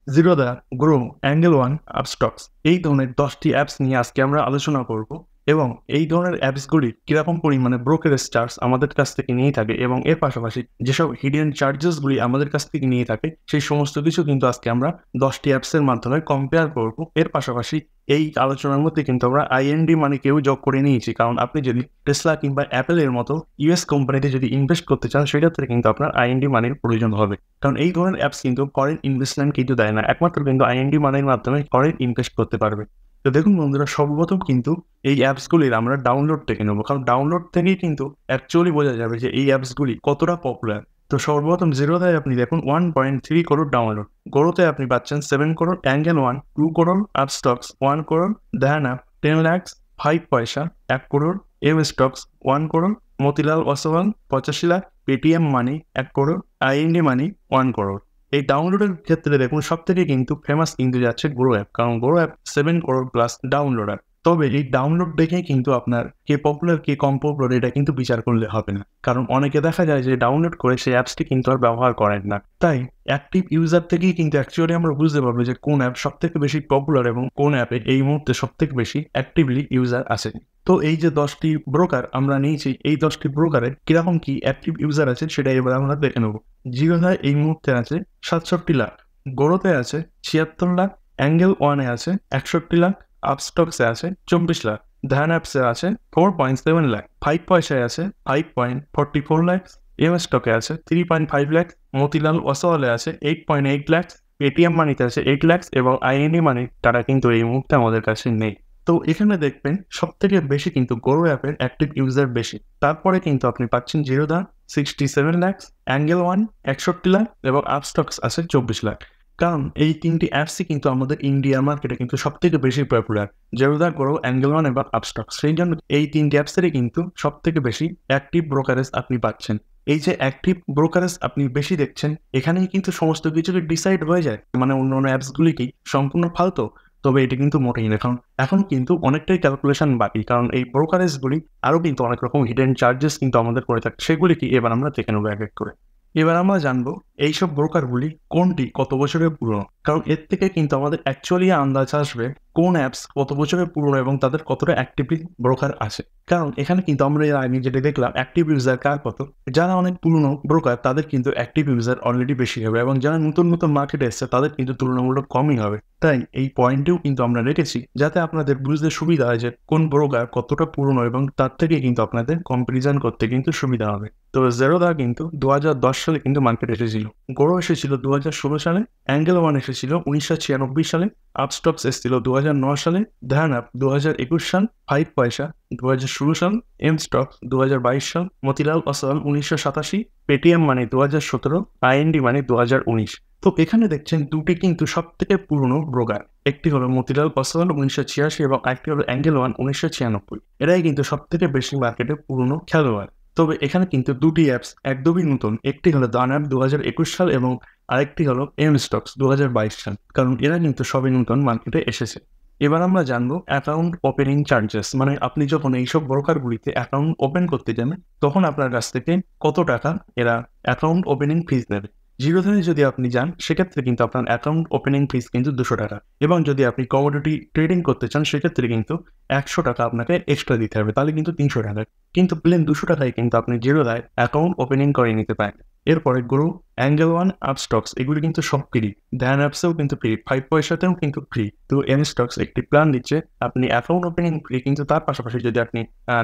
Zerodha, grow, angle one, Upstox এই ধরনের 10টি অ্যাপস নিয়ে আজকে আমরা আলোচনা করব এবং এই ধরনের অ্যাপসগুলি কিরকম পরিমাণে ব্রোকারেজ চার্জ আমাদের কাছ থেকে নিয়ে থাকে এবং এর পাশাপাশি যেসব হিডেন চার্জেসগুলি আমাদের কাছ থেকে নিয়ে থাকে সেই সমস্ত কিছু কিন্তু আজকে আমরা 10টি অ্যাপসের মাধ্যমে কম্পেয়ার করব। এর পাশাপাশি এই আলোচনার মধ্যে কিন্তু আমরা আইএনডি মানিকেও যোগ করে নিয়েছি, কারণ আপনি যদি টেসলা কিংবা অ্যাপেলের মতো ইউএস কোম্পানিতে যদি ইনভেস্ট করতে চান সেক্ষেত্রে কিন্তু আপনার আইএনডি মানির প্রয়োজন হবে, কারণ এই ধরনের অ্যাপস কিন্তু ফরেন ইনভেস্টমেন্ট কিন্তু দেয় না, একমাত্র কিন্তু আইএনডি মানির মাধ্যমে ফরেন ইনভেস্ট করতে পারবে। তো দেখুন বন্ধুরা, সর্বপ্রথম কিন্তু এই অ্যাপসগুলির আমরা ডাউনলোড থেকে নেবো, কারণ ডাউনলোড থেকেই কিন্তু অ্যাকচুয়ালি বোঝা যাবে যে এই অ্যাপসগুলি কতটা পপুলার। তো সর্বপ্রথম জিরোধায় আপনি দেখুন 1.3 করোড় ডাউনলোড, গোরোতে আপনি পাচ্ছেন 7 crore, angle one 2 crore, Upstox 1 crore, Dhan app 10 lakhs 5 পয়সা 1 crore, M stocks 1 crore, Motilal Oswal 85 lakh, Paytm money 1 crore, IND money 1 crore. এই ডাউনলোডের ক্ষেত্রে দেখুন সব থেকে কিন্তু ফেমাস কিন্তু যাচ্ছে গ্রো অ্যাপ, কারণ grow app 7 crore plus download app. তবে এই ডাউনলোড দেখে কিন্তু আপনার কে পপুলার কে কম পপুলার এটা কিন্তু বিচার করলে হবে না, কারণ অনেকে দেখা যায় যে ডাউনলোড করে সেই অ্যাপসটি কিন্তু আর ব্যবহার করেন না। তাই অ্যাক্টিভ ইউজার থেকেই কিন্তু অ্যাকচুয়ালি আমরা বুঝতে পারবো যে কোন অ্যাপ সব থেকে বেশি পপুলার এবং কোন অ্যাপে এই মুহূর্তে সব থেকে বেশি অ্যাক্টিভলি ইউজার আছে। তো এই যে 10টি ব্রোকার আমরা নিয়েছি, এই 10টি ব্রোকারের কিরকম কি অ্যাক্টিভ ইউজার আছে সেটা এবার আমরা দেখে নেবো। জিরোধায় এই মুহূর্তে আছে 67 লাখ, গোরোতে আছে 76 লাখ, অ্যাঙ্গেল ওয়ানে আছে 61 লাখ, আপস্টক্সে আছে 24 লাখ, ধ্যান অ্যাপসে আছে 4.7 লাখ, 5 পয়সায় আছে 5.44 লাখ, এম স্টকে আছে 3.5 লাখ, মতিলাল ওসওয়ালে আছে 8.8 লাখ, পেটিএম মানিতে আছে 8 লাখ এবং আইএনডি মানি তারা কিন্তু এই মুহূর্তে আমাদের কাছে নেই। তো এখানে দেখবেন সব থেকে বেশি কিন্তু গোরো অ্যাপের অ্যাক্টিভ ইউজার বেশি, তারপরে কিন্তু আপনি পাচ্ছেন জিরোধা 67 লাখ, অ্যাঙ্গেল ওয়ান 61 লাখ এবং আপস্টক্স আছে 24 লাখ। কারণ এই 3টি অ্যাপসই কিন্তু আমাদের ইন্ডিয়া মার্কেটে কিন্তু সব থেকে বেশি popular, Zerodha, grow, angle one এবং আপস্টক্স। সেই জন্য এই 3টি অ্যাপসেরই কিন্তু সব থেকে বেশি অ্যাক্টিভ ব্রোকারেজ আপনি পাচ্ছেন। এই যে অ্যাক্টিভ ব্রোকারেজ আপনি বেশি দেখছেন, এখানেই কিন্তু সমস্ত কিছু ডিসাইড হয়ে যায়, মানে অন্য অন্য অ্যাপসগুলি কি সম্পূর্ণ ফালতু? তবে এটা কিন্তু মোটেই না, কারণ এখন কিন্তু অনেকটাই ক্যালকুলেশন বাকি, কারণ এই ব্রোকারেজগুলি আরও কিন্তু অনেক রকম হিডেন চার্জেস কিন্তু আমাদের করে থাকে, সেগুলি কি এবার আমরা দেখে নেবো এক এক করে। এবার আমরা জানবো এইসব ব্রোকারগুলি কোনটি কত বছরের পুরনো, কারণ এর থেকে কিন্তু আমাদের অ্যাকচুয়ালি আন্দাজ আসবে কোন অ্যাপস কত বছরের পুরনো এবং তাদের কতটা অ্যাক্টিভলি ব্রোকার আছে। কারণ এখানে কিন্তু আমরা এর আগে যেটা দেখলাম অ্যাক্টিভ ইউজার কার কত, যারা অনেক পুরনো ব্রোকার তাদের কিন্তু অ্যাক্টিভ ইউজার অলরেডি বেশি হবে এবং যারা নতুন নতুন মার্কেটে এসছে তাদের কিন্তু তুলনামূলক কমই হবে। তাই এই পয়েন্টেও কিন্তু আমরা রেখেছি যাতে আপনাদের বুঝতে সুবিধা হয় যে কোন ব্রোকার কতটা পুরনো এবং তার থেকে কিন্তু আপনাদের কম্পারিজন করতে কিন্তু সুবিধা হবে। তো জিরোধা কিন্তু 2010 সালে কিন্তু মার্কেটে এসেছিল, গোরো এসেছিল 2016 সালে, অ্যাঙ্গেল ওয়ান এসেছিল 1996 সালে, আপস্টক্স এসেছিল 2009 সালে, ধ্যান অ্যাপ 2021 সাল, 5 পয়সা 2016 সাল, এম স্টক 2022 সাল, মতিলাল ওসওয়াল 1987, পেটিএম মানি 2017, আইএনডি মানি 2019। তো এখানে দেখছেন দুটি কিন্তু সব থেকে পুরনো ব্রোকার, একটি হলো মতিলাল ওসওয়াল 1986 এবং আরেকটি হলো অ্যাঙ্গেল ওয়ান 1996। এরাই কিন্তু সব থেকে বেশি মার্কেটে পুরনো খেলোয়াড়। তবে এখানে কিন্তু দুটি অ্যাপস একদমই নতুন, একটি হলো দান অ্যাপ 2021 সাল এবং আরেকটি হলো এম স্টক্স 2022 সাল, কারণ এরা কিন্তু সবই নতুন মার্কেটে এসেছে। এবার আমরা জানবো অ্যাকাউন্ট ওপেনিং চার্জেস, মানে আপনি যখন এইসব ব্রোকারগুলিতে অ্যাকাউন্ট ওপেন করতে যাবেন তখন আপনার কাছ থেকে কত টাকা এরা অ্যাকাউন্ট ওপেনিং ফিস নেবে। জিরোধায় যদি আপনি যান সেক্ষেত্রে কিন্তু আপনার অ্যাকাউন্ট ওপেনিং ফিস কিন্তু 200 টাকা, এবং যদি আপনি কমোডিটি ট্রেডিং করতে চান সেক্ষেত্রে কিন্তু 100 টাকা আপনাকে এক্সট্রা দিতে হবে, তাহলে কিন্তু 300 টাকা। কিন্তু প্লেন 200 টাকায় কিন্তু আপনি জিরোধায় অ্যাকাউন্ট ওপেনিং করে নিতে পারেন। এরপরে গ্রো, অ্যাঙ্গেল ওয়ান, আপস্টক্স এগুলি কিন্তু সব ফ্রি, ধ্যান অ্যাপসেও কিন্তু ফ্রি, 5 পয়সাতেও কিন্তু ফ্রি। তো এম স্টক্স একটি প্ল্যান দিচ্ছে, আপনি অ্যাকাউন্ট ওপেনিং ফ্রি, কিন্তু তার পাশাপাশি যদি আপনি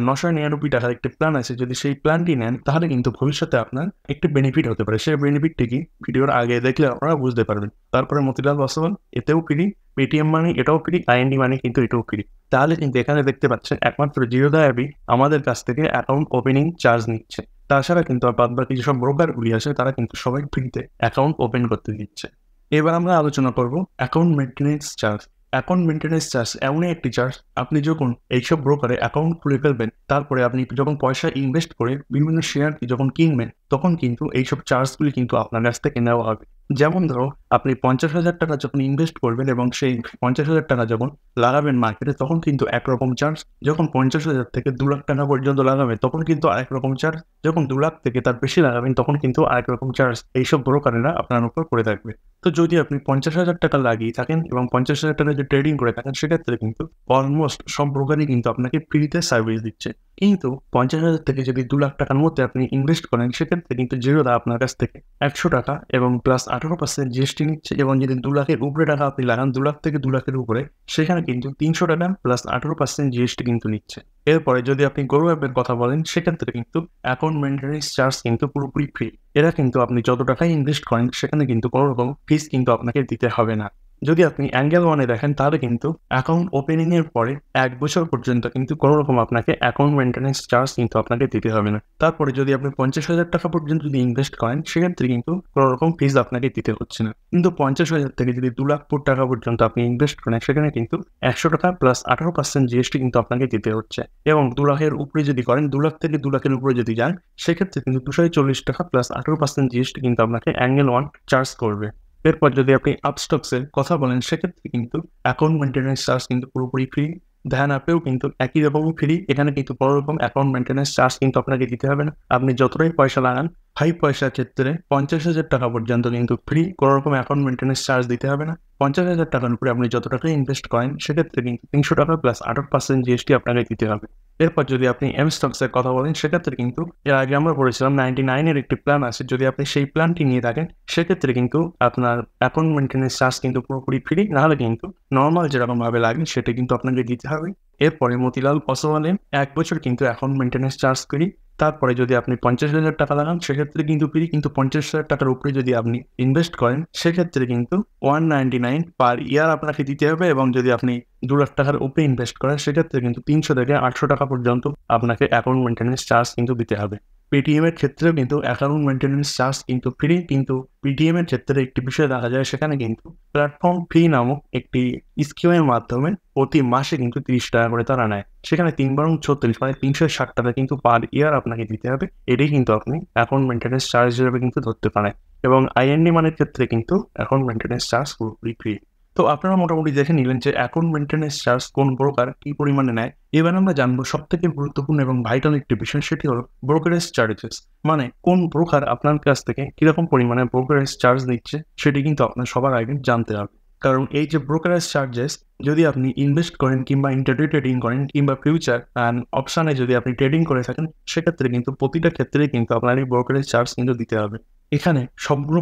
999 টাকার একটি প্ল্যান আছে, যদি সেই প্ল্যানটি নেন তাহলে কিন্তু ভবিষ্যতে আপনার একটি বেনিফিট হতে পারে। সেই বেনিফিটটি কি ভিডিওর আগে দেখলে আপনারা বুঝতে পারবেন। তারপরে মতিলাল ওসওয়াল এতেও ফ্রি, পেটিএম মানি এটাও ফ্রি, আইএনডি মানি কিন্তু এটাও ফ্রি। তাহলে কিন্তু এখানে দেখতে পাচ্ছেন একমাত্র জিরোধা অ্যাপই আমাদের কাছ থেকে অ্যাকাউন্ট ওপেনিং চার্জ নিচ্ছে। তাছাড়া কিন্তু বাদবাকি যেসব ব্রোকারগুলি আছে তারা কিন্তু সবাই ফ্রিতে অ্যাকাউন্ট ওপেন করতে দিচ্ছে। এবার আমরা আলোচনা করব account maintenance charge. Account maintenance charge এমনই একটি চার্জ, আপনি যখন এইসব ব্রোকারে অ্যাকাউন্ট খুলে ফেলবেন তারপরে আপনি যখন পয়সা ইনভেস্ট করে বিভিন্ন শেয়ার যখন কিনবেন তখন কিন্তু এইসব চার্জগুলি কিন্তু আপনার কাছ থেকে নেওয়া হবে। যেমন ধরো আপনি 50,000 টাকা যখন ইনভেস্ট করবেন এবং সেই 50,000 টাকা যখন লাগাবেন মার্কেটে তখন কিন্তু একরকম চার্জ, যখন 50,000 থেকে 2,00,000 টাকা পর্যন্ত লাগাবেন তখন কিন্তু আরেক রকম চার্জ, যখন 2,00,000 থেকে তার বেশি লাগাবেন তখন কিন্তু আরেক রকম চার্জ এইসব ব্রোকারেরা আপনার উপর করে থাকবে। তো যদি আপনি 50,000 টাকা লাগিয়ে থাকেন এবং 50,000 টাকা যদি ট্রেডিং করে থাকেন সেক্ষেত্রে কিন্তু অলমোস্ট সব ব্রোকারই কিন্তু আপনাকে ফ্রিতে সার্ভিস দিচ্ছে। কিন্তু 50,000 থেকে যদি 2,00,000 টাকার মধ্যে আপনি ইনভেস্ট করেন সেক্ষেত্রে কিন্তু জিরোদা আপনার কাছ থেকে 100 টাকা এবং প্লাস 18% জিএসটি নিচ্ছে এবং যদি 2,00,000 এর উপরে টাকা আপনি লাগান 2,00,000 থেকে 2,00,000 এর উপরে সেখানে কিন্তু 300 টাকা প্লাস 18% জিএসটি কিন্তু নিচ্ছে। এরপরে যদি আপনি গ্রো অ্যাপের কথা বলেন সেক্ষেত্রে কিন্তু অ্যাকাউন্ট মেইনটেন্যান্স চার্জ কিন্তু পুরোপুরি ফ্রি। এরা কিন্তু আপনি যত টাকাই ইনভেস্ট করেন সেখানে কিন্তু কোনো রকম ফিস কিন্তু আপনাকে দিতে হবে না। যদি আপনি অ্যাঙ্গেল ওয়ানে দেখেন তাহলে কিন্তু অ্যাকাউন্ট ওপেনিং এর পরে 1 বছর পর্যন্ত কিন্তু কোনো রকম আপনাকে অ্যাকাউন্ট মেইনটেন্যান্স চার্জ কিন্তু আপনাকে দিতে হবে না। তারপরে যদি আপনি 50,000 টাকা পর্যন্ত যদি ইনভেস্ট করেন সেক্ষেত্রে কিন্তু কোনো রকম ফিস আপনাকে দিতে হচ্ছে না। কিন্তু 50,000 থেকে যদি 2,00,000 টাকা পর্যন্ত আপনি ইনভেস্ট করেন সেখানে কিন্তু 100 টাকা প্লাস 18% জিএসটি কিন্তু আপনাকে দিতে হচ্ছে এবং 2,00,000 এর উপরে যদি করেন 2,00,000 থেকে 2,00,000 এর উপরে যদি যান সেক্ষেত্রে কিন্তু 240 টাকা প্লাস 18% জিএসটি কিন্তু আপনাকে অ্যাঙ্গেল ওয়ান চার্জ করবে। এরপর যদি আপনি আপস্টক্সের কথা বলেন সেক্ষেত্রে কিন্তু অ্যাকাউন্ট মেইনটেন্যান্স চার্জ কিন্তু পুরোপুরি ফ্রি। ধ্যান অ্যাপেও কিন্তু একই রকমই ফ্রি। এখানে কিন্তু কোনো রকম অ্যাকাউন্ট মেইনটেন্যান্স চার্জ কিন্তু আপনাকে দিতে হবে না। আপনি যতটাই পয়সা লাগান 5 পয়সার ক্ষেত্রে 50,000 টাকা পর্যন্ত কিন্তু ফ্রি, কোনো রকম অ্যাকাউন্ট মেইনটেন্যান্স চার্জ দিতে হবে না। 50,000 টাকার উপরে আপনি যত টাকা ইনভেস্ট করেন সেক্ষেত্রে কিন্তু 300 টাকা প্লাস 18% জিএসটি আপনাকে দিতে হবে। এরপর যদি আপনি এম স্টকসের কথা বলেন সেক্ষেত্রে কিন্তু এর আগে আমরা বলেছিলাম 99 এর একটি প্ল্যান আছে। যদি আপনি সেই প্ল্যানটি নিয়ে থাকেন সেক্ষেত্রে কিন্তু আপনার অ্যাকাউন্ট মেইনটেন্যান্স চার্জ কিন্তু পুরোপুরি ফ্রি। নাহলে কিন্তু নরমাল যেরকমভাবে লাগে সেটা কিন্তু আপনাকে দিতে হবে। এরপরে মতিলাল ওসওয়ালে 1 বছর কিন্তু অ্যাকাউন্ট মেইনটেন্যান্স চার্জ ফ্রি। তারপরে যদি আপনি 50,000 টাকা লাগান সেক্ষেত্রে কিন্তু ফ্রি, কিন্তু 50,000 টাকার উপরে যদি আপনি ইনভেস্ট করেন সেক্ষেত্রে কিন্তু 199 পার ইয়ার আপনাকে দিতে হবে এবং যদি আপনি 2,00,000 টাকার উপরে ইনভেস্ট করেন সেক্ষেত্রে কিন্তু 300 থেকে 800 টাকা পর্যন্ত আপনাকে অ্যাকাউন্ট মেইনটেন্যান্স চার্জ কিন্তু দিতে হবে। পেটিএম এর ক্ষেত্রেও কিন্তু অ্যাকাউন্ট মেইনটেন্যান্স চার্জ কিন্তু ফ্রি, কিন্তু পেটিএম এর ক্ষেত্রে একটি বিষয় দেখা যায় সেখানে কিন্তু প্ল্যাটফর্ম ফি নামক একটি স্কিমের মাধ্যমে প্রতি মাসে কিন্তু 30 টাকা করে তারা নেয়। সেখানে 3 বারং 36 মানে 360 টাকা কিন্তু পার ইয়ার আপনাকে দিতে হবে। এটাই কিন্তু আপনি অ্যাকাউন্ট মেইনটেন্যান্স চার্জ হিসেবে কিন্তু ধরতে পারেন এবং আইএনডি মানির ক্ষেত্রে কিন্তু অ্যাকাউন্ট মেইনটেন্যান্স চার্জ পুরোপুরি ফ্রি। তো আপনারা মোটামুটি দেখে নিলেন যে অ্যাকাউন্ট মেইনটেন্যান্স চার্জ কোন ব্রোকার কি পরিমাণে নেয়। এবার আমরা জানবো সবথেকে গুরুত্বপূর্ণ এবং ভাইটাল একটি বিষয়, সেটি হলো ব্রোকারেজ চার্জেস। মানে কোন ব্রোকার আপনার কাছ থেকে কিরকম পরিমাণে ব্রোকারেজ চার্জ নিচ্ছে সেটি কিন্তু আপনার সবার আগে জানতে হবে। কারণ এই যে ব্রোকারেজ চার্জেস, যদি আপনি ইনভেস্ট করেন কিংবা ইন্টারডে ট্রেডিং করেন কিংবা ফিউচার অ্যান্ড অপশানে যদি আপনি ট্রেডিং করে থাকেন সেক্ষেত্রে কিন্তু প্রতিটা ক্ষেত্রেই কিন্তু আপনার এই ব্রোকারেজ চার্জ কিন্তু দিতে হবে। এখানে সবগুলো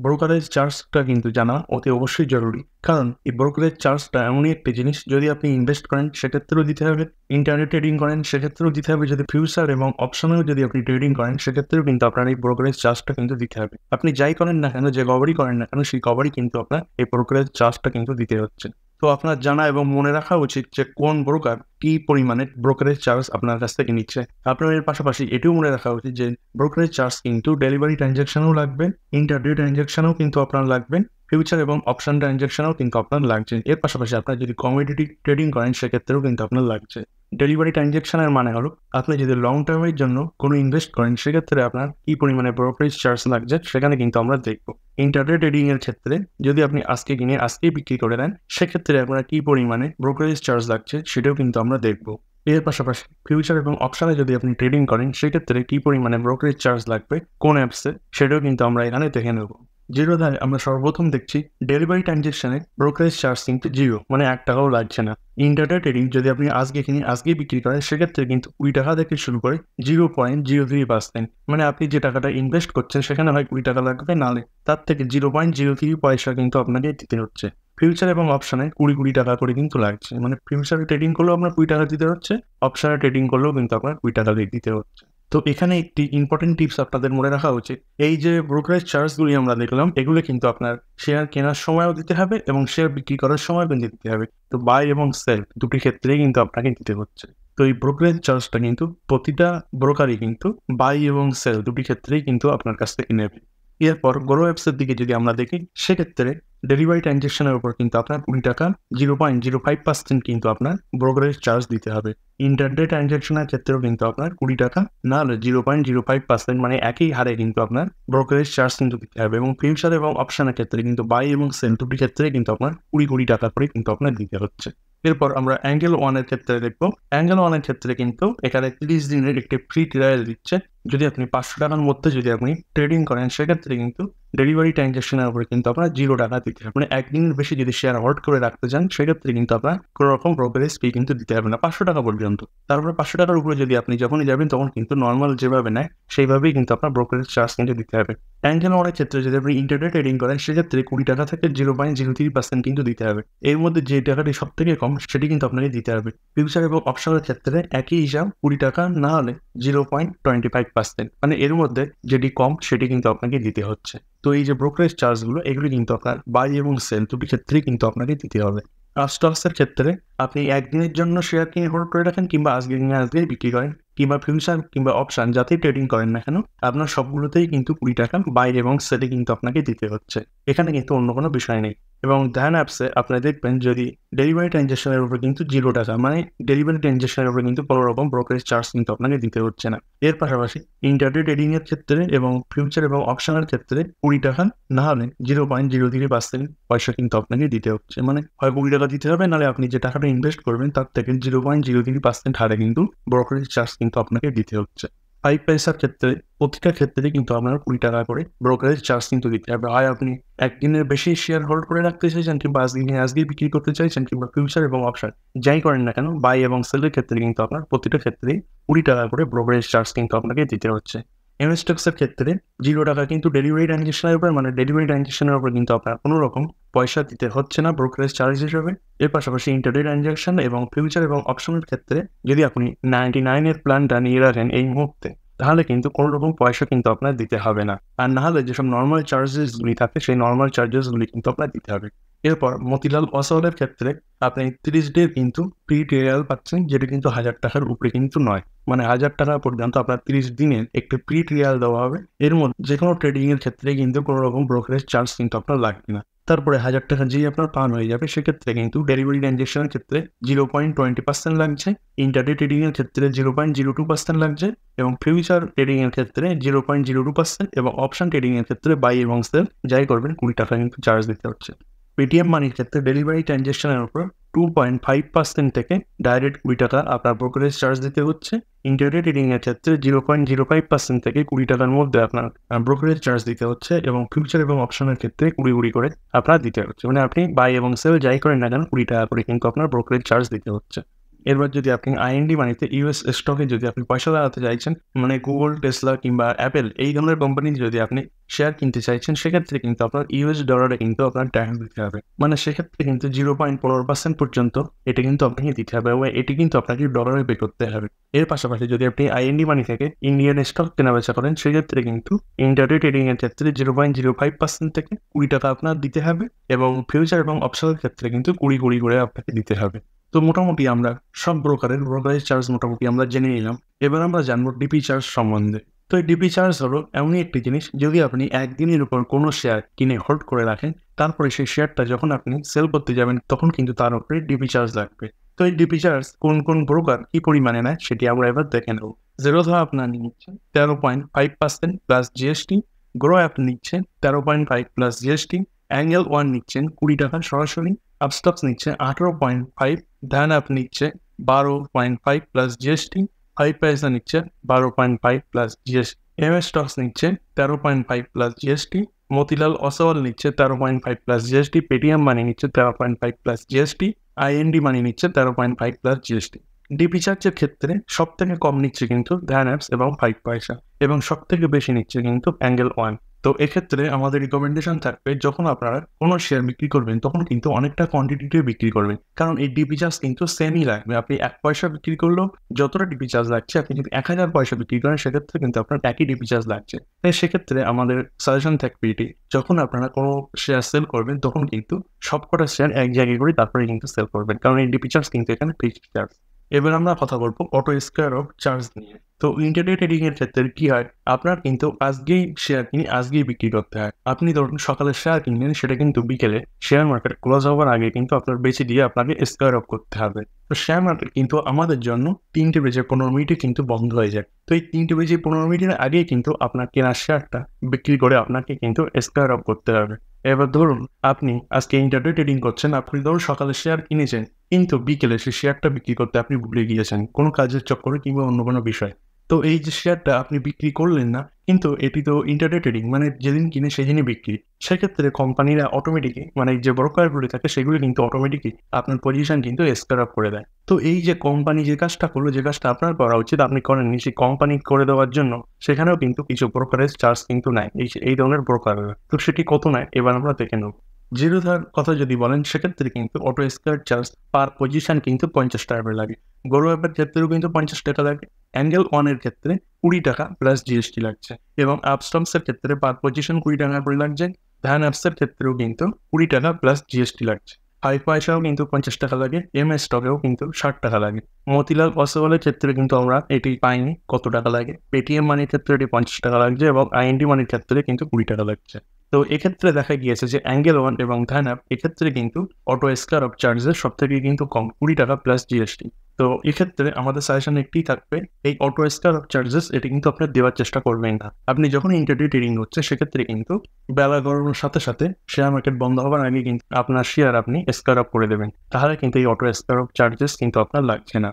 ব্রোকারেজ চার্জটা কিন্তু জানা অতি অবশ্যই জরুরি, কারণ এই ব্রোকারেজ চার্জটা এমনই একটি জিনিস যদি আপনি ইনভেস্ট করেন সেক্ষেত্রেও দিতে হবে, ইন্টারডে ট্রেডিং করেন সেক্ষেত্রেও দিতে হবে, যদি ফিউচার এবং অপশনেও যদি আপনি ট্রেডিং করেন সেক্ষেত্রেও কিন্তু আপনার এই ব্রোকারেজ চার্জটা কিন্তু দিতে হবে। আপনি যাই করেন না কেন, যে কভারই করেন না কেন সেই কভারই কিন্তু আপনার এই ব্রোকারেজ চার্জটা কিন্তু দিতে হচ্ছে। তো আপনার জানা এবং মনে রাখা উচিত যে কোন ব্রোকার কি পরিমাণে ব্রোকারেজ চার্জ আপনার কাছ থেকে নিচ্ছে। আপনার এর পাশাপাশি এটিও মনে রাখা উচিত যে ব্রোকারেজ চার্জ কিন্তু ডেলিভারি ট্রানজ্যাকশনেও লাগবে, ইন্টারডে ট্রানজ্যাকশনেও কিন্তু আপনার লাগবে, ফিউচার এবং অপশন ট্রানজ্যাকশনেও কিন্তু আপনার লাগছে। এর পাশাপাশি আপনার যদি কমোডিটি ট্রেডিং করেন সেক্ষেত্রেও কিন্তু আপনার লাগছে। ডেলিভারি ট্রানজ্যাকশনের মানে হলো আপনি যদি লং টার্মের জন্য কোনো ইনভেস্ট করেন সেক্ষেত্রে আপনার কি পরিমাণে ব্রোকারেজ চার্জ লাগছে সেখানে কিন্তু আমরা দেখবো। ইন্টারডে ট্রেডিং এর ক্ষেত্রে যদি আপনি আজকে কিনে আজকেই বিক্রি করে দেন সেক্ষেত্রে আপনার কি পরিমাণে ব্রোকারেজ চার্জ লাগছে সেটাও কিন্তু আমরা দেখবো। এর পাশাপাশি ফিউচার এবং অপশনে যদি আপনি ট্রেডিং করেন সেক্ষেত্রে কি পরিমাণে ব্রোকারেজ চার্জ লাগবে কোন অ্যাপসে সেটাও কিন্তু আমরা এখানে দেখে নেব। জিরোধায় আমরা সর্বপ্রথম দেখছি ডেলিভারি ট্রানজ্যাকশনে ব্রোকারেজ চার্জ কিন্তু 0, মানে 1 টাকাও লাগছে না। ইন্টারডে ট্রেডিং যদি আপনি আজকে কিনে আজকেই বিক্রি করেন সেক্ষেত্রে কিন্তু 20 টাকা থেকে শুরু করে 0.03%, মানে আপনি যে টাকাটা ইনভেস্ট করছেন সেখানে হয় 20 টাকা লাগবে, নাহলে তার থেকে 0.03 পয়সা কিন্তু আপনাকে দিতে হচ্ছে। ফিউচার এবং অপশনে 20 টাকা করে কিন্তু লাগছে, মানে ফিউচারে ট্রেডিং করলেও আপনার 20 টাকা দিতে হচ্ছে, অপশনে ট্রেডিং করলেও কিন্তু আপনার 20 টাকা দিতে হচ্ছে। তো এখানে একটি ইম্পর্টেন্ট টিপস আপনাদের মনে রাখা উচিত, এই যে ব্রোকারেজ চার্জগুলি আমরা দেখলাম এগুলো কিন্তু আপনার শেয়ার কেনার সময়ও দিতে হবে এবং শেয়ার বিক্রি করার সময় কিন্তু দিতে হবে। তো বাই এবং সেল দুটি ক্ষেত্রেই কিন্তু আপনাকে দিতে হচ্ছে। তো এই ব্রোকারেজ চার্জটা কিন্তু প্রতিটা ব্রোকারই কিন্তু বাই এবং সেল দুটি ক্ষেত্রেই কিন্তু আপনার কাছ থেকে নেবে। এরপর গ্রো অ্যাপসের দিকে যদি আমরা দেখি সেক্ষেত্রে ডেলিভারি ট্রানজ্যাকশনের উপর কিন্তু আপনার 20 টাকা 0.05% কিন্তু আপনার ব্রোকারেজ চার্জ দিতে হবে। ইন্টারডে ট্রানজ্যাকশনের ক্ষেত্রেও কিন্তু আপনার 20 টাকা না হলে 0.05% মানে একই হারে কিন্তু আপনার ব্রোকারেজ চার্জ কিন্তু দিতে হবে এবং ফিউচার এবং অপশনের ক্ষেত্রে কিন্তু বাই এবং সেল দুটি ক্ষেত্রে কিন্তু আপনার 20 টাকা করে কিন্তু আপনার দিতে হচ্ছে। এরপর আমরা অ্যাঙ্গেল 1 এর ক্ষেত্রে দেখব। অ্যাঙ্গেল 1 এর ক্ষেত্রে কিন্তু এখানে 30 দিনের একটি ফ্রি ট্রায়াল দিচ্ছে। যদি আপনি 500 টাকার মধ্যে যদি আপনি ট্রেডিং করেন সেক্ষেত্রে কিন্তু ডেলিভারি ট্রানজ্যাকশনের উপরে কিন্তু আপনার 0 টাকা দিতে হবে। মানে একদিনের বেশি যদি শেয়ার হোল্ড করে রাখতে চান সেক্ষেত্রে কিন্তু আপনার কোনো রকম ব্রোকারেজ ফি কিন্তু দিতে হবে না 500 টাকা পর্যন্ত। তারপরে 500 টাকার উপরে যদি আপনি যখনই যাবেন তখন কিন্তু নর্মাল যেভাবে নেয় সেইভাবেই কিন্তু আপনার ব্রোকারেজ চার্জ কিন্তু দিতে হবে। অ্যাঙ্গেল 1 এর ক্ষেত্রে যদি আপনি ইন্টারডে ট্রেডিং করেন সেক্ষেত্রে 20 টাকা থেকে 0.03% কিন্তু দিতে হবে। এর মধ্যে যে টাকাটি সবথেকে কম সেটি কিন্তু আপনাকে দিতে হবে। ফিউচার এবং অপশনের ক্ষেত্রে একই হিসাব 20 টাকা না হলে 0.25%, মানে এর মধ্যে যেটি কম সেটি কিন্তু আপনাকে দিতে হচ্ছে। তো এই যে ব্রোকারেজ চার্জগুলো এগুলি কিন্তু আপনার বাই এবং সেল দুটি ক্ষেত্রেই কিন্তু আপনাকে দিতে হবে। আর স্টকসের ক্ষেত্রে আপনি একদিনের জন্য শেয়ার কিনে হোল্ড করে রাখেন কিংবা আজকে কিনে আজকেই বিক্রি করেন কিংবা ফিউচার কিংবা অপশন যাতেই ট্রেডিং করেন না কেন আপনার সবগুলোতেই কিন্তু 20 টাকা বাই এবং সেলে কিন্তু আপনাকে দিতে হচ্ছে। এখানে কিন্তু অন্য কোনো বিষয় নেই। এবং ধ্যান অ্যাপসে আপনারা দেখবেন যদি ডেলিভারি ট্রানজ্যাকশনের উপর কিন্তু 0 টাকা, মানে ডেলিভারি ট্রানজ্যাকশনের উপর কিন্তু কোনো রকম ব্রোকারেজ চার্জ কিন্তু আপনাকে দিতে হচ্ছে না। এর পাশাপাশি ইন্টারডে ট্রেডিং এর ক্ষেত্রে এবং ফিউচার এবং অপশনের ক্ষেত্রে 20 টাকা না হলে 0.03% পয়সা কিন্তু আপনাকে দিতে হচ্ছে। মানে হয় 20 টাকা দিতে হবে নাহলে আপনি যে টাকাটা ইনভেস্ট করবেন তার থেকে 0.03% হারে কিন্তু ব্রোকারেজ চার্জ কিন্তু আপনাকে দিতে হচ্ছে। 5 পয়সার ক্ষেত্রে প্রতিটা ক্ষেত্রে কিন্তু আপনার 20 টাকা করে ব্রোকারেজ চার্জ কিন্তু দিতে হবে। হয় আপনি একদিনের বেশি শেয়ার হোল্ড করে রাখতে চাইছেন কিংবা আজকেই বিক্রি করতে চাইছেন কিংবা ফিউচার এবং অপশন যাই করেন না কেন বাই এবং সেলের ক্ষেত্রে কিন্তু আপনার প্রতিটা ক্ষেত্রেই 20 টাকা করে ব্রোকারেজ চার্জ কিন্তু আপনাকে দিতে হচ্ছে। এমএসটক্সের ক্ষেত্রে 0 টাকা কিন্তু ডেলিভারি ট্রানজ্যাকশনের উপর, মানে ডেলিভারি ট্রানজ্যাকশনের উপর কিন্তু আপনার কোনো রকম পয়সা দিতে হচ্ছে না ব্রোকারেজ চার্জ হিসেবে। এর পাশাপাশি ইন্টারডে ট্রানজ্যাকশন এবং ফিউচার এবং অপশনের ক্ষেত্রে যদি আপনি 99 এর প্ল্যানটা নিয়ে রাখেন এই মুহূর্তে তাহলে কিন্তু কোনো রকম পয়সা কিন্তু আপনার দিতে হবে না। আর না হলে যেসব নর্মাল চার্জেসগুলি থাকে সেই নর্মাল চার্জেসগুলি কিন্তু আপনার দিতে হবে। এরপর মতিলাল ওসওয়ালের ক্ষেত্রে আপনি 30 ডে কিন্তু ফ্রি ট্রায়াল পাচ্ছেন, যেটা কিন্তু 1000 টাকার উপরে কিন্তু নয়। মানে 1000 টাকা পর্যন্ত আপনার 30 দিনের একটি ফ্রি ট্রায়াল দেওয়া হবে। এর মধ্যে যে কোনো ট্রেডিং এর ক্ষেত্রে কিন্তু কোনো রকম ব্রোকারেজ চার্জ কিন্তু আপনার লাগবে না। তারপরে 1000 টাকা যেই আপনার পান হয়ে যাবে সেক্ষেত্রে কিন্তু ডেলিভারি ট্রানজ্যাকশনের ক্ষেত্রে 0.20% লাগছে, ইন্টারডে ট্রেডিং এর ক্ষেত্রে 0.02% লাগছে এবং ফিউচার ট্রেডিং এর ক্ষেত্রে 0.02% এবং অপশন ট্রেডিং এর ক্ষেত্রে বাই এবং সেল যাই করবেন 20 টাকা কিন্তু চার্জ দিতে হচ্ছে। পেটিএম মানির ক্ষেত্রে ডেলিভারি ট্রানজ্যাকশনের উপর 2.5% থেকে ডাইরেক্ট 20 টাকা আপনার ব্রোকারেজ চার্জ দিতে হচ্ছে। ইন্টারডে ট্রেডিং এর ক্ষেত্রে 0.05% থেকে 20 টাকার মধ্যে আপনার ব্রোকারেজ চার্জ দিতে হচ্ছে এবং ফিউচার এবং অপশনের ক্ষেত্রে 20 করে আপনার দিতে হচ্ছে। মানে আপনি বাই এবং সেল যাই করেন না কেন 20 টাকা করে কিন্তু আপনার ব্রোকারেজ চার্জ দিতে হচ্ছে। এরপর যদি আপনি আইএনডি মানিতে ইউএস স্টকে যদি আপনি পয়সা লাগাতে চাইছেন, মানে গুগল, টেসলা কিংবা অ্যাপেল এই ধরনের কোম্পানি যদি আপনি শেয়ার কিনতে চাইছেন সেক্ষেত্রে কিন্তু আপনার ইউএস ডলারে কিন্তু আপনার ট্যাক্স দিতে হবে। মানে সেক্ষেত্রে কিন্তু 0.15% পর্যন্ত এটা কিন্তু আপনাকে দিতে হবে এবং এটি কিন্তু আপনাকে ডলারে পে করতে হবে। এর পাশাপাশি যদি আপনি আইএনডি মানি থেকে ইন্ডিয়ান স্টক কেনাবেচা করেন সেক্ষেত্রে কিন্তু ইন্টারডে ট্রেডিং এর ক্ষেত্রে 0.05% থেকে 20 টাকা আপনার দিতে হবে এবং ফিউচার এবং অপশনের ক্ষেত্রে কিন্তু 20 করে আপনাকে দিতে হবে। তো মোটামুটি আমরা সব ব্রোকারের ব্রোকারেজ চার্জ মোটামুটি আমরা জেনে নিলাম। এবার আমরা জানবো ডিপি চার্জ সম্বন্ধে। তো এই ডিপি চার্জ হলো এমনই একটি জিনিস, যদি আপনি একদিনের উপর কোনো শেয়ার কিনে হোল্ড করে রাখেন তারপরে সেই শেয়ারটা যখন আপনি সেল করতে যাবেন তখন কিন্তু তার উপরে ডিপি চার্জ লাগবে। তো এই ডিপি চার্জ কোন ব্রোকার কি পরিমাণে নেয় সেটি আমরা এবার দেখে নেব। জেরোধা আপনার নিচ্ছে 13.5% প্লাস জিএসটি, গ্রো অ্যাপ নিচ্ছেন 13.5 প্লাস জিএসটি, অ্যাঙ্গেল 1 নিচ্ছেন 20 টাকা সরাসরি, আপস্টক্স নিচ্ছে 18.5, ধ্যান অ্যাপ নিচ্ছে 12.5 প্লাস জিএসটি, 5 পয়সা নিচ্ছে 12.5 প্লাস জিএসটি, এমএস স্টকস নিচ্ছে 13.5 প্লাস জিএসটি, মতিলাল ওসওয়াল নিচ্ছে 13.5 প্লাস জিএসটি, পেটিএম মানি নিচ্ছে 13.5 প্লাস জিএসটি, আইএনডি মানি নিচ্ছে 13.5 প্লাস জিএসটি। ডিপি চার্জের ক্ষেত্রে সব থেকে কম নিচ্ছে কিন্তু ধ্যান অ্যাপস এবং 5 পয়সা এবং সব থেকে বেশি নিচ্ছে কিন্তু অ্যাঙ্গেল 1। তো এক্ষেত্রে আমাদের রিকমেন্ডেশন থাকবে যখন আপনারা কোনো শেয়ার বিক্রি করবেন তখন কিন্তু অনেকটা কোয়ান্টিটিতে বিক্রি করবেন, কারণ এই ডিপি চার্জ কিন্তু সেমই লাগবে। আপনি 1 পয়সা বিক্রি করলেও যতটা ডিপি চার্জ লাগছে আপনি যদি 1000 পয়সা বিক্রি করেন সেক্ষেত্রে কিন্তু আপনার একই ডিপি চার্জ লাগছে। তাই সেক্ষেত্রে আমাদের সাজেশন থাকবে এটি, যখন আপনারা কোনো শেয়ার সেল করবেন তখন কিন্তু সবকটা শেয়ার এক জায়গায় করে তারপরে কিন্তু সেল করবেন, কারণ এই ডিপি চার্জ কিন্তু এখানে ফিক্সড চার্জ। এবার আমরা কথা বলবো অটো স্কোয়ার অফ চার্জ নিয়ে। তো ইন্টারডে ট্রেডিং এর ক্ষেত্রে কি হয়, আপনার কিন্তু আজকেই শেয়ার কিনে আজকেই বিক্রি করতে হয়। আপনি ধরুন সকালে শেয়ার কিনলেন, সেটা কিন্তু বিকেলে শেয়ার মার্কেট ক্লোজ হওয়ার আগে কিন্তু আপনার বেচে দিয়ে আপনাকে স্কোয়ার অফ করতে হবে। তো শেয়ার মার্কেট কিন্তু আমাদের জন্য 3টে বেজে 15 মিনিটে কিন্তু বন্ধ হয়ে যায়। তো এই 3টে বেজে 15 মিনিটের আগেই কিন্তু আপনার কেনা শেয়ারটা বিক্রি করে আপনাকে কিন্তু স্কোয়ার অফ করতে হবে। এবার ধরুন আপনি আজকে ইন্টারডে ট্রেডিং করছেন, আপনি ধরুন সকালে শেয়ার কিনেছেন, কিন্তু বিকেলে সেই শেয়ারটা বিক্রি করতে আপনি ভুলে গিয়েছেন কোনো কাজের চক্করে কিংবা অন্য কোনো বিষয়। তো এই যে শেয়ারটা আপনি বিক্রি করলেন না, কিন্তু এটি তো ইন্টারডে ট্রেডিং, মানে যেদিন কিনে সেদিনই বিক্রি। সেক্ষেত্রে কোম্পানিরা অটোমেটিকই, মানে যে ব্রোকারগুলি থাকে সেগুলি কিন্তু অটোমেটিকই আপনার পজিশন কিন্তু স্কোয়ার আপ করে দেয়। তো এই যে কোম্পানি যে কাজটা করলো, যে কাজটা আপনার করা উচিত আপনি করেননি, সেই কোম্পানি করে দেওয়ার জন্য সেখানেও কিন্তু কিছু ব্রোকারেজ চার্জ কিন্তু নেয় এই ধরনের ব্রোকাররা। তো সেটি কত নেয় এবার আমরা দেখে নেব। জিরোধার কথা যদি বলেন, সেক্ষেত্রে কিন্তু অটো স্কোয়ার চার্জ পার পজিশন কিন্তু 50 টাকা করে লাগে। গরু অ্যাপের ক্ষেত্রেও কিন্তু 50 টাকা লাগে। অ্যাঙ্গেল ওয়ানের ক্ষেত্রে 20 টাকা প্লাস জিএসটি লাগছে, এবং আপস্টমসের ক্ষেত্রে পার পজিশন 20 টাকা করে লাগছে। ধ্যান অ্যাপসের ক্ষেত্রেও কিন্তু 20 টাকা প্লাস জিএসটি লাগছে। ফাইভ পয়সাও কিন্তু 50 টাকা লাগে। এমএস স্টকেও কিন্তু 60 টাকা লাগে। মতিলাল ওসওয়ালের ক্ষেত্রে কিন্তু আমরা এটি পাইনি কত টাকা লাগে। পেটিএম মানির ক্ষেত্রে এটি 50 টাকা লাগছে, এবং আইএনডি মানির ক্ষেত্রে কিন্তু 20 টাকা লাগছে। তো এক্ষেত্রে দেখা গিয়েছে যে অ্যাঙ্গেল ওয়ান এবং ধ্যান অ্যাপ এক্ষেত্রে কিন্তু অটো স্কোয়ার অফ চার্জেস সব থেকে কিন্তু কম, 20 টাকা প্লাস জিএসটি। তো এক্ষেত্রে আমাদের সাজেশন একটি থাকবে, এই অটো স্কোয়ার অফ চার্জেস এটি কিন্তু আপনার দেওয়ার চেষ্টা করবেন না। আপনি যখন ইন্টারডে ট্রেডিং হচ্ছে সেক্ষেত্রে কিন্তু বেলা গড়ানোর সাথে সাথে শেয়ার মার্কেট বন্ধ হওয়ার আগে কিন্তু আপনার শেয়ার আপনি স্কোয়ার অফ করে দেবেন, তাহলে কিন্তু এই অটো স্কোয়ার অফ চার্জেস কিন্তু আপনার লাগছে না।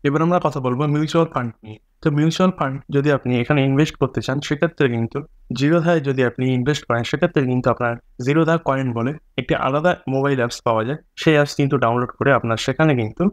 এবার আমরা কথা বলবো মিউচুয়াল ফান্ড নিয়ে। তো মিউচুয়াল ফান্ড যদি আপনি এখানে ইনভেস্ট করতে চান, সেক্ষেত্রে কিন্তু জিরোধায় যদি আপনি ইনভেস্ট করেন, সেক্ষেত্রে কিন্তু আপনার জিরোধা কয়েন বলে একটি আলাদা মোবাইল অ্যাপস পাওয়া যায়। সেই অ্যাপস কিন্তু ডাউনলোড করে আপনার সেখানে কিন্তু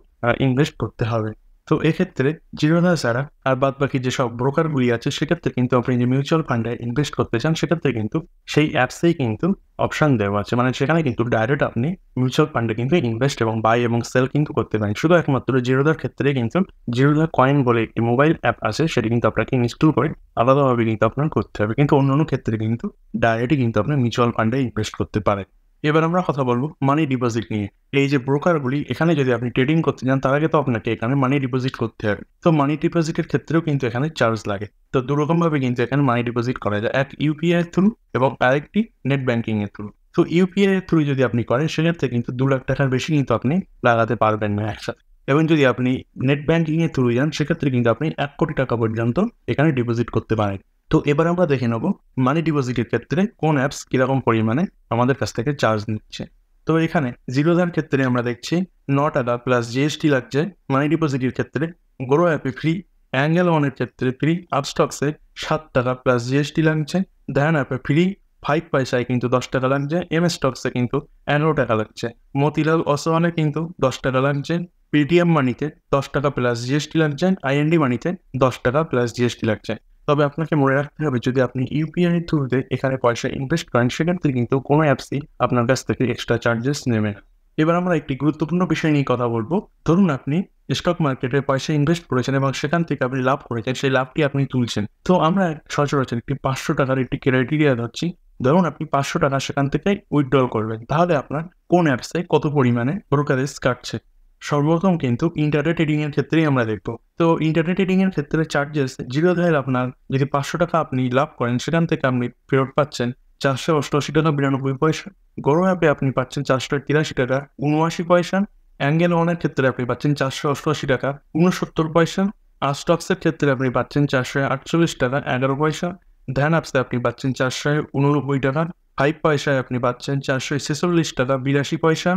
ইনভেস্ট করতে হবে। তো এক্ষেত্রে জিরোধা ছাড়া আর বাদ বাকি যেসব ব্রোকারগুলি আছে, সেক্ষেত্রে কিন্তু আপনি যে মিউচুয়াল ফান্ডে ইনভেস্ট করতে চান, সেক্ষেত্রে কিন্তু সেই অ্যাপসেই কিন্তু অপশন দেওয়া আছে, মানে সেখানে কিন্তু ডাইরেক্ট আপনি মিউচুয়াল ফান্ডে কিন্তু ইনভেস্ট এবং বাই এবং সেল কিন্তু করতে পারেন। শুধু একমাত্র জিরোধার ক্ষেত্রে কিন্তু জিরোধা কয়েন বলে একটি মোবাইল অ্যাপ আছে, সেটি কিন্তু আপনাকে ইনস্টল করে আলাদাভাবে কিন্তু আপনার করতে হবে। কিন্তু অন্যান্য ক্ষেত্রে কিন্তু ডাইরেক্টই কিন্তু আপনি মিউচুয়াল ফান্ডে ইনভেস্ট করতে পারেন। এবার আমরা কথা বলবো মানি ডিপোজিট নিয়ে। এই যে ব্রোকারগুলি এখানে যদি আপনি ট্রেডিং করতে চান, তার আগে তো আপনাকে এখানে মানি ডিপোজিট করতে হবে। তো মানি ডিপোজিটের ক্ষেত্রেও কিন্তু এখানে চার্জ লাগে। তো দুরকমভাবে কিন্তু এখানে মানি ডিপোজিট করা যায়, এক ইউপিআই এর থ্রু এবং আরেকটি নেট ব্যাংকিং এর থ্রু। তো ইউপিআই এর থ্রু যদি আপনি করেন, সেক্ষেত্রে কিন্তু 2 লাখ টাকার বেশি কিন্তু আপনি লাগাতে পারবেন না একসাথে। এবং যদি আপনি নেট ব্যাংকিং এর থ্রু যান, সেক্ষেত্রে কিন্তু আপনি 1 কোটি টাকা পর্যন্ত এখানে ডিপোজিট করতে পারেন। তো এবার আমরা দেখে নেব মানি ডিপোজিটের ক্ষেত্রে কোন অ্যাপস কিরকম পরিমাণে আমাদের কাছ থেকে চার্জ নিচ্ছে। তো এখানে জিরোধার ক্ষেত্রে আমরা দেখছি 9 টাকা প্লাস জিএসটি লাগছে মানি ডিপোজিটের ক্ষেত্রে। গ্রো অ্যাপে ফ্রি, অ্যাঙ্গেল ওয়ানের ক্ষেত্রে ফ্রি, আপস্টক্সে 7 টাকা প্লাস জিএসটি লাগছে। ধ্যান অ্যাপে ফ্রি, 5 পয়সায় কিন্তু 10 টাকা লাগছে। এমএস স্টকসে কিন্তু 11 টাকা লাগছে। মতিলাল ওসওয়ালে কিন্তু 10 টাকা লাগছে। পেটিএম মানিতে 10 টাকা প্লাস জিএসটি লাগছে। আইএনডি মানিতে 10 টাকা প্লাস জিএসটি লাগছে। তবে আপনাকে মনে রাখতে হবে, যদি আপনি ইউপিআই এর থ্রুতে এখানে পয়সা ইনভেস্ট করেন, সেক্ষেত্রে কিন্তু কোনো অ্যাপসই আপনার কাছ থেকে এক্সট্রা চার্জেস নেবে না। এবার আমরা একটি গুরুত্বপূর্ণ বিষয় নিয়ে কথা বলবো। ধরুন আপনি স্টক মার্কেটে পয়সা ইনভেস্ট করেছেন এবং সেখান থেকে আপনি লাভ করেছেন, সেই লাভটি আপনি তুলছেন। তো আমরা সচরাচর একটি 500 টাকার একটি ক্রাইটেরিয়া ধরছি। ধরুন আপনি 500 টাকা সেখান থেকে উইথড্রল করবেন, তাহলে আপনার কোন অ্যাপসে কত পরিমাণে ব্রোকারেজ কাটছে। সর্বপ্রথম কিন্তু ইন্টারডে ট্রেডিং এর ক্ষেত্রেই আমরা দেখবো। তো ইন্টারডে ট্রেডিং এর ক্ষেত্রে চার্জেস জিরোধায় আপনার যদি 500 টাকা আপনি লাভ করেন, সেখান থেকে আপনি ফেরত পাচ্ছেন 488 টাকা 92 পয়সা। গরো অ্যাপে আপনি পাচ্ছেন 483 টাকা 79 পয়সা। অ্যাঙ্গেল ওয়ানের ক্ষেত্রে আপনি পাচ্ছেন 488 টাকা 69 পয়সা। স্টকসের ক্ষেত্রে আপনি পাচ্ছেন 448 টাকা 11 পয়সা। ধ্যান অ্যাপসে আপনি পাচ্ছেন 489 টাকা 5 পয়সায় আপনি পাচ্ছেন 446 টাকা 82 পয়সা।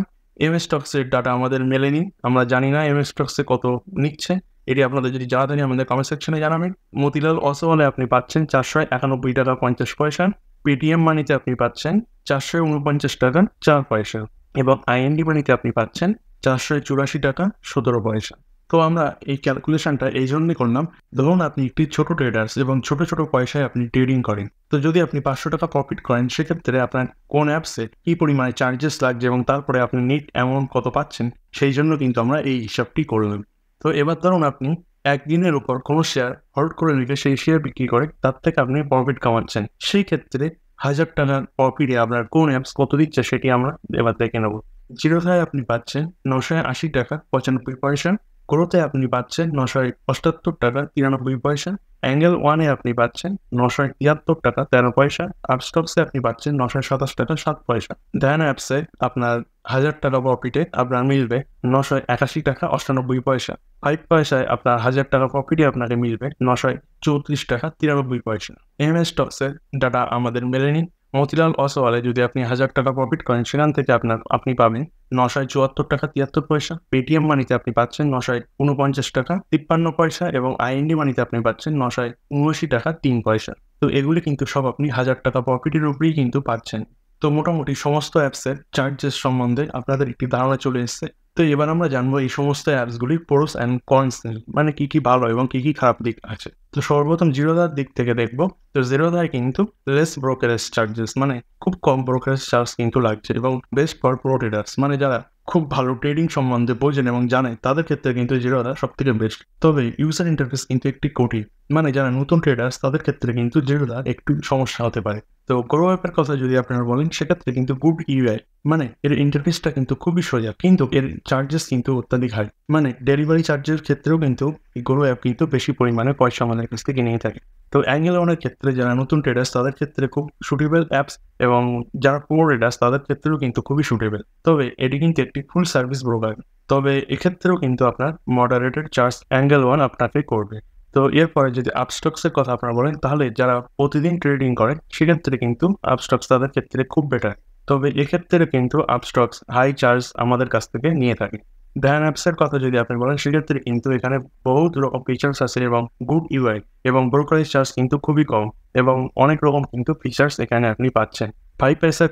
এমএস স্টকসের ডাটা আমাদের মেলেনি, আমরা জানি না এমএস স্টকসে কত নিচ্ছে। এটি আপনাদের যদি জানা থাকে আমাদের কমেন্ট সেকশনে জানাবেন। মতিলাল ওসওয়ালে আপনি পাচ্ছেন 491 টাকা 50 পয়সা। পেটিএম মানিতে আপনি পাচ্ছেন 449 টাকা 4 পয়সা, এবং আইএনডি মানিতে আপনি পাচ্ছেন 484 টাকা 17 পয়সা। তো আমরা এই ক্যালকুলেশনটা এই জন্যই করলাম, ধরুন আপনি একটি ছোট ট্রেডার্স এবং ছোট ছোট পয়সায় আপনি ট্রেডিং করেন। তো যদি আপনি 500 টাকা প্রফিট করেন, সেক্ষেত্রে আপনার কোন অ্যাপসে কী পরিমাণে চার্জেস লাগছে এবং তারপরে আপনি নেট অ্যামাউন্ট কত পাচ্ছেন, সেই জন্য কিন্তু আমরা এই হিসাবটি করলাম। তো এবার ধরুন আপনি একদিনের উপর কোনো শেয়ার হোল্ড করে নিলে সেই শেয়ার বিক্রি করে তার থেকে আপনি প্রফিট কামাচ্ছেন। সেই ক্ষেত্রে 1000 টাকার প্রফিটে আপনার কোন অ্যাপস কত দিচ্ছে সেটি আমরা এবার দেখে নেব। জিরোধায় আপনি পাচ্ছেন 980 টাকা 95 পয়সা। গ্রোতে আপনি পাচ্ছেন 978 টাকা 93 পয়সা, অ্যাঙ্গেল ওয়ানে আপনি পাচ্ছেন 973 টাকা 13 পয়সা, আপস্টক্সে আপনি পাচ্ছেন 927 টাকা 7 পয়সা। ডায়ানা অ্যাপসে আপনার 1000 টাকা প্রফিটে আপনার মিলবে 981 টাকা 98 পয়সা। 5 পয়সায় আপনার 1000 টাকা প্রফিটে আপনাকে মিলবে 934 টাকা 93 পয়সা। এমএস স্টকসের ডাটা আমাদের মেলেনি। মতিলাল অসওয়ালে যদি আপনি 1000 টাকা প্রফিট করেন, সেখান থেকে আপনি পাবেন 974 টাকা 73 পয়সা। পেটিএম মানিতে আপনি পাচ্ছেন 949 টাকা 53 পয়সা এবং আইএনডি মানিতে আপনি পাচ্ছেন 979 টাকা 3 পয়সা। তো এগুলি কিন্তু সব আপনি 1000 টাকা প্রফিটের উপরেই কিন্তু পাচ্ছেন। তো মোটামুটি সমস্ত অ্যাপসের চার্জেস সম্বন্ধে আপনাদের একটি ধারণা চলে এসেছে। তো এবার আমরা জানবো এই সমস্ত অ্যাপসগুলির প্রোস অ্যান্ড কনস নিয়ে, মানে কি কি ভালো এবং কি কি খারাপ দিক আছে। তো সর্বপ্রথম জিরোদার দিক থেকে দেখবো। তো জিরোদায় কিন্তু লেস ব্রোকারেজ চার্জেস, মানে খুব কম ব্রোকারেজ চার্জ কিন্তু লাগছে এবং বেস্ট ফর প্রো ট্রেডার্স, মানে যারা খুব ভালো ট্রেডিং সম্বন্ধে বোঝেন এবং জানে তাদের ক্ষেত্রে কিন্তু জিরোদা সব থেকে বেস্ট। তবে ইউজার ইন্টারফেস কিন্তু একটি কঠিন, মানে যারা নতুন ট্রেডার্স তাদের ক্ষেত্রে কিন্তু জিরোদার একটু সমস্যা হতে পারে। তো গ্রো অ্যাপের কথা যদি আপনারা বলেন, সেক্ষেত্রে কিন্তু গুড ইউআই, মানে এর ইন্টারফেসটা কিন্তু খুবই সোজা, কিন্তু এর চার্জেস কিন্তু অত্যাধিক হাই। মানে ডেলিভারি চার্জের ক্ষেত্রেও কিন্তু গ্রো অ্যাপ কিন্তু বেশি পরিমাণে পয়সা আমাদের কাছ থেকে নিয়ে থাকে। তো অ্যাঙ্গেল ওয়ানের ক্ষেত্রে যারা নতুন ট্রেডার্স তাদের ক্ষেত্রে খুব সুটেবল অ্যাপস, এবং যারা প্রো ট্রেডার্স তাদের ক্ষেত্রেও কিন্তু খুবই সুটেবল। তবে এটি কিন্তু একটি ফুল সার্ভিস ব্রোকার, তবে এক্ষেত্রেও কিন্তু আপনার মডারেটেড চার্জ অ্যাঙ্গেল ওয়ান আপনাকে করবে। তো এরপরে যদি আপস্টক্সের কথা আপনারা বলেন, তাহলে যারা প্রতিদিন ট্রেডিং করে সেক্ষেত্রে কিন্তু আপস্টক্স তাদের ক্ষেত্রে খুব বেটার। তবে এক্ষেত্রে কিন্তু আপস্টক্স হাই চার্জ আমাদের কাছ থেকে নিয়ে থাকে। ডায়ানা অ্যাপসের কথা যদি আপনি বলেন, সেক্ষেত্রে কিন্তু এখানে বহুত রকম ফিচার্স আছে এবং গুড ইউআই এবং ব্রোকারেজ চার্জ কিন্তু খুবই কম এবং অনেক রকম কিন্তু ফিচার্স এখানে আপনি পাচ্ছেন। 5 পয়সার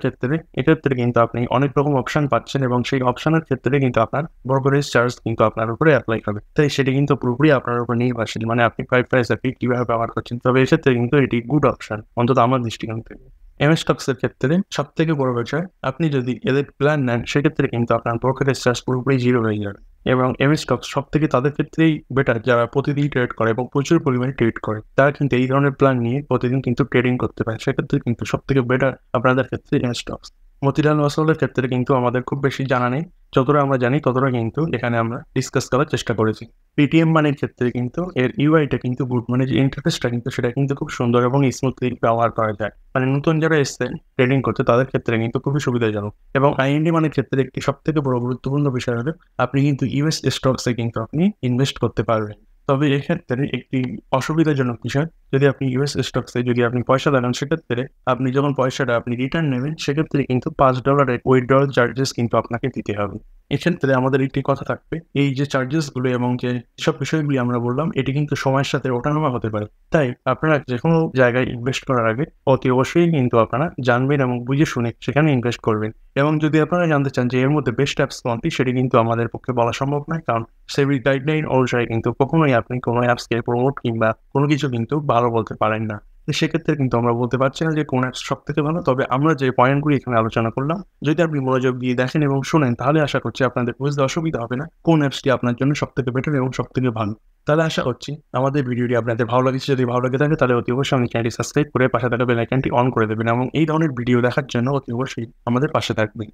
এক্ষেত্রে কিন্তু আপনি অনেক রকম অপশন পাচ্ছেন এবং সেই অপশনের ক্ষেত্রে কিন্তু আপনার ব্রোকারেজ চার্জ কিন্তু আপনার উপরে অ্যাপ্লাই হবে। তাই সেটি কিন্তু পুরোপুরি আপনার উপর নির্ভরশীল, মানে আপনি 5 পয়সাকে কিভাবে ব্যবহার করছেন। তবে এক্ষেত্রে কিন্তু এটি গুড অপশন, অন্তত আমার দৃষ্টিকোণ থেকে। এমএস স্টকসের ক্ষেত্রে সব থেকে বড় বিষয়, আপনি যদি এদের প্ল্যান নেন সেক্ষেত্রে কিন্তু আপনার ব্রোকারেজ চার্জ পুরোপুরি জিরো হয়ে যাবে। এবং এমএস স্টকস সব থেকে তাদের ক্ষেত্রেই বেটার যারা প্রতিদিন ট্রেড করে এবং প্রচুর পরিমাণে ট্রেড করে, তারা কিন্তু এই ধরনের প্ল্যান নিয়ে প্রতিদিন কিন্তু ট্রেডিং করতে পারে। সেক্ষেত্রে কিন্তু সব থেকে বেটার আপনাদের ক্ষেত্রে এমএস স্টকস। মতিলাল ওয়াসওয়ালের ক্ষেত্রে কিন্তু আমাদের খুব বেশি জানা নেই, যতটা আমরা জানি ততটা কিন্তু এখানে আমরা ডিসকাস করার চেষ্টা করেছি। পেটিএম মানির ক্ষেত্রে কিন্তু এর ইউআইটা কিন্তু গুড, মানে যে ইন্টারফেসটা কিন্তু সেটা কিন্তু খুব সুন্দর এবং স্মুথলি ব্যবহার করা যায়। মানে নতুন যারা এসছেন ট্রেডিং করতে তাদের ক্ষেত্রে কিন্তু খুবই সুবিধাজনক। এবং আইএনডি মানির ক্ষেত্রে একটি সব থেকে বড় গুরুত্বপূর্ণ বিষয় হলো আপনি কিন্তু ইউএস স্টকসে কিন্তু আপনি ইনভেস্ট করতে পারবেন। তবে এক্ষেত্রে একটি অসুবিধাজনক বিষয়, যদি আপনি ইউএস স্টকসে যদি আপনি পয়সা লাগান, সেক্ষেত্রে আপনি যখন পয়সাটা আপনি রিটার্ন নেবেন সেক্ষেত্রে কিন্তু $5 উইথড্রল চার্জেস কিন্তু আপনাকে দিতে হবে। এক্ষেত্রে আমাদের একটি কথা থাকবে, এই যে চার্জেসগুলো এবং যে সব বিষয়গুলি আমরা বললাম, এটি কিন্তু সময়ের সাথে ওঠানামা হতে পারে। তাই আপনারা যে কোনো জায়গায় ইনভেস্ট করার আগে অতি অবশ্যই কিন্তু আপনারা জানবেন এবং বুঝে শুনে সেখানে ইনভেস্ট করবেন। এবং যদি আপনারা জানতে চান যে এর মধ্যে বেস্ট অ্যাপস কোনটি, সেটি কিন্তু আমাদের পক্ষে বলা সম্ভব নয়, কারণ সেবি গাইডলাইন অনুসারে কিন্তু কখনোই আপনি কোনো অ্যাপসকে প্রমোট কিংবা কোনো কিছু কিন্তু ভালো বলতে পারেন না। তো সেক্ষেত্রে কিন্তু আমরা বলতে পারছি না যে কোন অ্যাপস সব থেকে ভালো। তবে আমরা যে পয়েন্টগুলি এখানে আলোচনা করলাম, যদি আপনি মনোযোগ দিয়ে দেখেন এবং শোনেন, তাহলে আশা করছি আপনাদের বুঝতে অসুবিধা হবে না কোন অ্যাপসটি আপনার জন্য সব থেকে বেটার এবং সব থেকে ভালো। তাহলে আশা করছি আমাদের ভিডিওটি আপনাদের ভালো লাগছে। যদি ভালো লাগে থাকে তাহলে অতি অবশ্যই আমাদের চ্যানেলটি সাবস্ক্রাইব করে পাশে থাকা বেল আইকনটি অন করে দেবেন এবং এই ধরনের ভিডিও দেখার জন্য অতি অবশ্যই আমাদের পাশে থাকবেন।